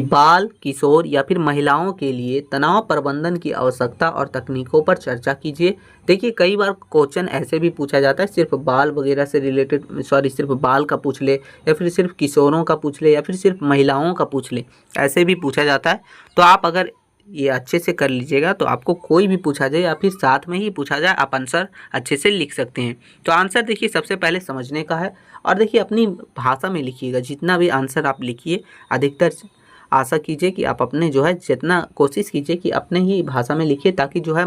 बाल, किशोर या फिर महिलाओं के लिए तनाव प्रबंधन की आवश्यकता और तकनीकों पर चर्चा कीजिए। देखिए कई बार क्वेश्चन ऐसे भी पूछा जाता है, सिर्फ बाल वगैरह से रिलेटेड, सिर्फ बाल का पूछ ले या फिर सिर्फ किशोरों का पूछ ले या फिर सिर्फ महिलाओं का पूछ ले, ऐसे भी पूछा जाता है। तो आप अगर ये अच्छे से कर लीजिएगा तो आपको कोई भी पूछा जाए या फिर साथ में ही पूछा जाए, आप आंसर अच्छे से लिख सकते हैं। तो आंसर देखिए सबसे पहले समझने का है और देखिए अपनी भाषा में लिखिएगा। जितना भी आंसर आप लिखिए, अधिकतर आशा कीजिए कि आप अपने जो है जितना कोशिश कीजिए कि अपने ही भाषा में लिखिए, ताकि जो है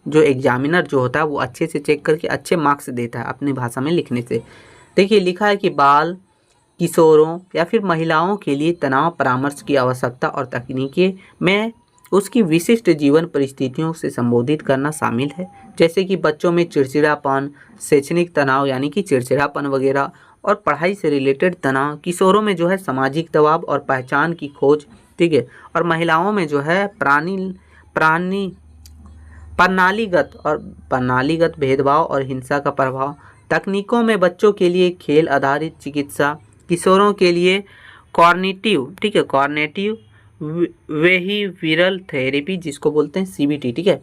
जो एग्जामिनर जो होता है वो अच्छे से चेक करके अच्छे मार्क्स देता है अपनी भाषा में लिखने से। देखिए लिखा है कि बाल, किशोरों या फिर महिलाओं के लिए तनाव परामर्श की आवश्यकता और तकनीकें में उसकी विशिष्ट जीवन परिस्थितियों से संबोधित करना शामिल है, जैसे कि बच्चों में चिड़चिड़ापन, शैक्षणिक तनाव यानी कि चिड़चिड़ापन वगैरह और पढ़ाई से रिलेटेड तनाव, किशोरों में जो है सामाजिक दबाव और पहचान की खोज, ठीक है, और महिलाओं में जो है प्रणालीगत भेदभाव और हिंसा का प्रभाव। तकनीकों में बच्चों के लिए खेल आधारित चिकित्सा, किशोरों के लिए कॉग्निटिव, ठीक है, कॉग्निटिव बिहेवियरल थेरेपी जिसको बोलते हैं सीबीटी, ठीक है,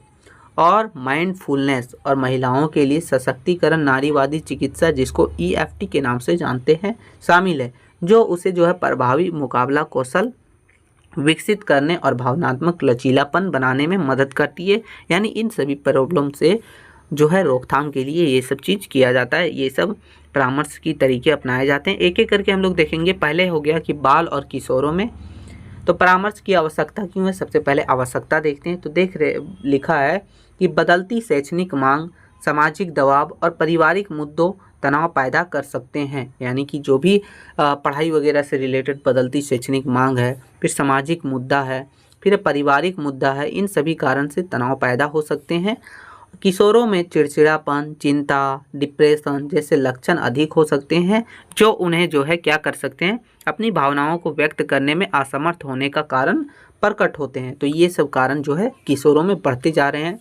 और माइंडफुलनेस, और महिलाओं के लिए सशक्तिकरण नारीवादी चिकित्सा जिसको ईएफटी के नाम से जानते हैं शामिल है, जो उसे जो है प्रभावी मुकाबला कौशल विकसित करने और भावनात्मक लचीलापन बनाने में मदद करती है। यानी इन सभी प्रॉब्लम से जो है रोकथाम के लिए ये सब चीज़ किया जाता है, ये सब परामर्श की तरीके अपनाए जाते हैं। एक एक करके हम लोग देखेंगे। पहले हो गया कि बाल और किशोरों में तो परामर्श की आवश्यकता क्यों है। सबसे पहले आवश्यकता देखते हैं। तो लिखा है कि बदलती शैक्षणिक मांग, सामाजिक दबाव और पारिवारिक मुद्दों तनाव पैदा कर सकते हैं। यानी कि जो भी पढ़ाई वगैरह से रिलेटेड बदलती शैक्षणिक मांग है, फिर सामाजिक मुद्दा है, फिर पारिवारिक मुद्दा है, इन सभी कारण से तनाव पैदा हो सकते हैं। किशोरों में चिड़चिड़ापन, चिंता, डिप्रेशन जैसे लक्षण अधिक हो सकते हैं, जो उन्हें जो है क्या कर सकते हैं, अपनी भावनाओं को व्यक्त करने में असमर्थ होने का कारण प्रकट होते हैं। तो ये सब कारण जो है किशोरों में बढ़ते जा रहे हैं।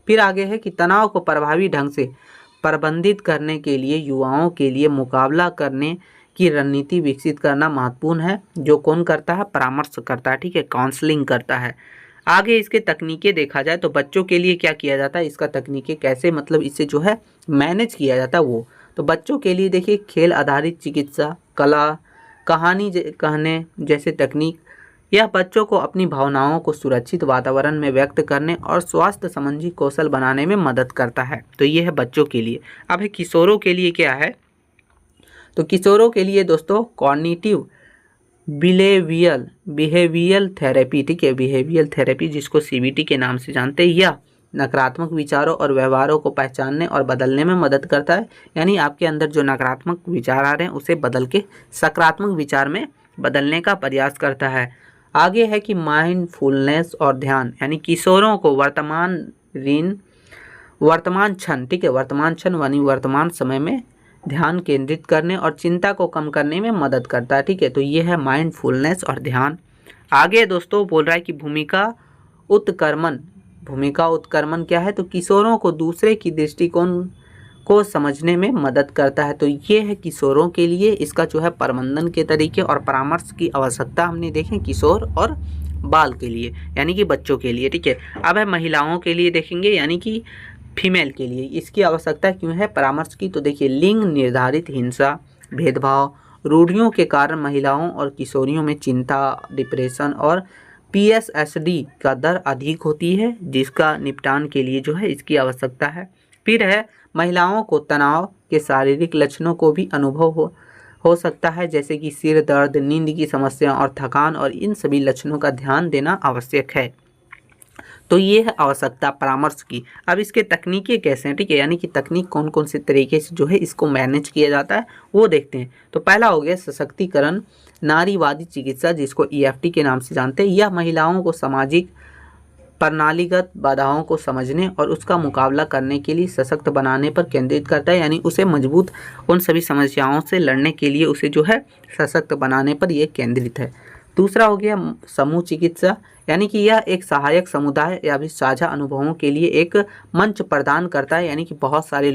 फिर आगे है कि तनाव को प्रभावी ढंग से प्रबंधित करने के लिए युवाओं के लिए मुकाबला करने की रणनीति विकसित करना महत्वपूर्ण है, जो कौन करता है, परामर्श करता है, ठीक है, काउंसलिंग करता है। आगे इसके तकनीकें देखा जाए तो बच्चों के लिए क्या किया जाता है, इसका तकनीकें कैसे मतलब इसे जो है मैनेज किया जाता है वो। तो बच्चों के लिए देखिए खेल आधारित चिकित्सा, कला, कहानी कहने जैसे तकनीक, यह बच्चों को अपनी भावनाओं को सुरक्षित वातावरण में व्यक्त करने और स्वास्थ्य संबंधी कौशल बनाने में मदद करता है। तो ये है बच्चों के लिए। अब है किशोरों के लिए क्या है। तो किशोरों के लिए दोस्तों कॉग्निटिव बिहेवियरल थेरेपी, ठीक है, बिहेवियरल थेरेपी जिसको सीबीटी के नाम से जानते हैं, यह नकारात्मक विचारों और व्यवहारों को पहचानने और बदलने में मदद करता है। यानी आपके अंदर जो नकारात्मक विचार आ रहे हैं उसे बदल के सकारात्मक विचार में बदलने का प्रयास करता है। आगे है कि माइंडफुलनेस और ध्यान, यानी किशोरों को वर्तमान क्षण, ठीक है, वर्तमान क्षण यानी वर्तमान समय में ध्यान केंद्रित करने और चिंता को कम करने में मदद करता है, ठीक है। तो ये है माइंडफुलनेस और ध्यान। आगे दोस्तों बोल रहा है कि भूमिका उत्क्रमण क्या है। तो किशोरों को दूसरे की दृष्टिकोण को समझने में मदद करता है। तो ये है किशोरों के लिए इसका जो है प्रबंधन के तरीके और परामर्श की आवश्यकता हमने देखे किशोर और बाल के लिए, यानी कि बच्चों के लिए, ठीक है। अब है महिलाओं के लिए देखेंगे, यानी कि फीमेल के लिए इसकी आवश्यकता क्यों है परामर्श की। तो देखिए लिंग निर्धारित हिंसा, भेदभाव, रूढ़ियों के कारण महिलाओं और किशोरियों में चिंता, डिप्रेशन और पीएसएसडी का दर अधिक होती है, जिसका निपटान के लिए जो है इसकी आवश्यकता है। फिर है महिलाओं को तनाव के शारीरिक लक्षणों को भी अनुभव हो सकता है, जैसे कि सिर दर्द, नींद की समस्या और थकान, और इन सभी लक्षणों का ध्यान देना आवश्यक है। तो ये है आवश्यकता परामर्श की। अब इसके तकनीकें कैसे हैं, ठीक है, यानी कि तकनीक कौन कौन से तरीके से जो है इसको मैनेज किया जाता है वो देखते हैं। तो पहला हो गया सशक्तिकरण नारीवादी चिकित्सा जिसको ईएफटी के नाम से जानते हैं। यह महिलाओं को सामाजिक प्रणालीगत बाधाओं को समझने और उसका मुकाबला करने के लिए सशक्त बनाने पर केंद्रित करता है, यानी उसे मजबूत उन सभी समस्याओं से लड़ने के लिए उसे जो है सशक्त बनाने पर यह केंद्रित है। दूसरा हो गया समूह चिकित्सा, यानी कि यह एक सहायक समुदाय या भी साझा अनुभवों के लिए एक मंच प्रदान करता है, यानी कि बहुत सारे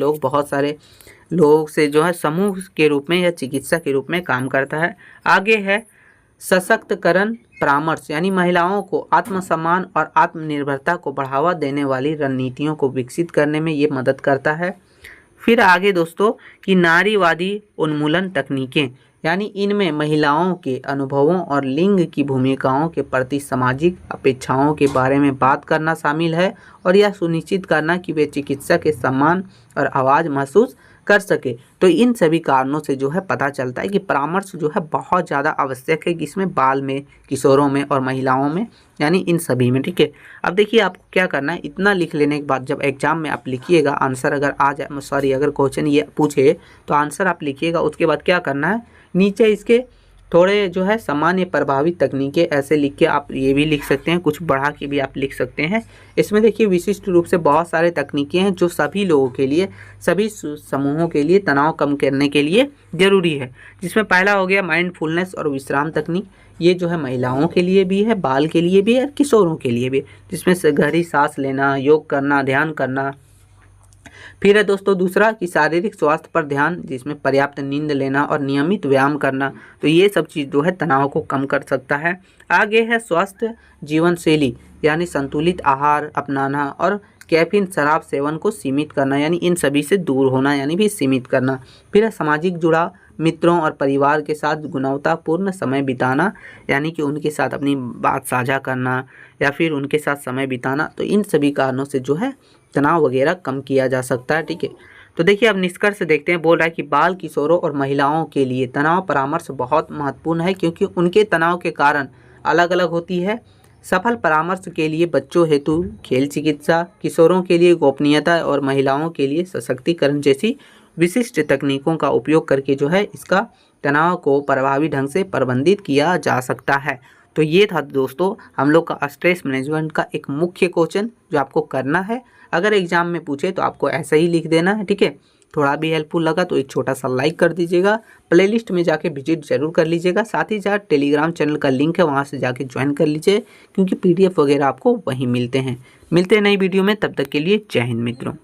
लोग से जो है समूह के रूप में या चिकित्सा के रूप में काम करता है। आगे है सशक्तकरण परामर्श यानी महिलाओं को आत्मसम्मान और आत्मनिर्भरता को बढ़ावा देने वाली रणनीतियों को विकसित करने में ये मदद करता है। फिर आगे दोस्तों कि नारीवादी उन्मूलन तकनीकें, यानी इनमें महिलाओं के अनुभवों और लिंग की भूमिकाओं के प्रति सामाजिक अपेक्षाओं के बारे में बात करना शामिल है और यह सुनिश्चित करना कि वे चिकित्सा के सम्मान और आवाज़ महसूस कर सके। तो इन सभी कारणों से जो है पता चलता है कि परामर्श जो है बहुत ज़्यादा आवश्यक है कि इसमें बाल में, किशोरों में और महिलाओं में, यानी इन सभी में। ठीक है, अब देखिए आपको क्या करना है, इतना लिख लेने के बाद जब एग्जाम में आप लिखिएगा आंसर, अगर आ जाए अगर क्वेश्चन ये पूछे तो आंसर आप लिखिएगा। उसके बाद क्या करना है, नीचे इसके थोड़े जो है सामान्य प्रभावित तकनीकें ऐसे लिख के आप ये भी लिख सकते हैं, कुछ बढ़ा के भी आप लिख सकते हैं। इसमें देखिए विशिष्ट रूप से बहुत सारे तकनीकें हैं जो सभी लोगों के लिए, सभी समूहों के लिए तनाव कम करने के लिए ज़रूरी है। जिसमें पहला हो गया माइंडफुलनेस और विश्राम तकनीक। ये जो है महिलाओं के लिए भी है, बाल के लिए भी है और किशोरों के लिए भी, जिसमें से गहरी सांस लेना, योग करना, ध्यान करना। फिर है दोस्तों दूसरा कि शारीरिक स्वास्थ्य पर ध्यान, जिसमें पर्याप्त नींद लेना और नियमित व्यायाम करना। तो ये सब चीज़ जो है तनाव को कम कर सकता है। आगे है स्वस्थ जीवन शैली, यानी संतुलित आहार अपनाना और कैफीन शराब सेवन को सीमित करना, यानी इन सभी से दूर होना, यानी भी सीमित करना। फिर है सामाजिक जुड़ाव, मित्रों और परिवार के साथ गुणवत्तापूर्ण समय बिताना, यानी कि उनके साथ अपनी बात साझा करना या फिर उनके साथ समय बिताना। तो इन सभी कारणों से जो है तनाव वगैरह कम किया जा सकता है। ठीक है, तो देखिए अब निष्कर्ष देखते हैं। बोल रहा है कि बाल, किशोरों और महिलाओं के लिए तनाव परामर्श बहुत महत्वपूर्ण है क्योंकि उनके तनाव के कारण अलग अलग होती है। सफल परामर्श के लिए बच्चों हेतु खेल चिकित्सा, किशोरों के लिए गोपनीयता और महिलाओं के लिए सशक्तिकरण जैसी विशिष्ट तकनीकों का उपयोग करके जो है इसका तनाव को प्रभावी ढंग से प्रबंधित किया जा सकता है। तो ये था दोस्तों हम लोग का स्ट्रेस मैनेजमेंट का एक मुख्य क्वेश्चन जो आपको करना है। अगर एग्जाम में पूछे तो आपको ऐसा ही लिख देना है। ठीक है, थोड़ा भी हेल्पफुल लगा तो एक छोटा सा लाइक कर दीजिएगा, प्लेलिस्ट में जाके विजिट जरूर कर लीजिएगा। साथ ही साथ टेलीग्राम चैनल का लिंक है, वहाँ से जाके ज्वाइन कर लीजिए क्योंकि PDF वगैरह आपको वहीं मिलते हैं। मिलते हैं नई वीडियो में, तब तक के लिए जय हिंद मित्रों।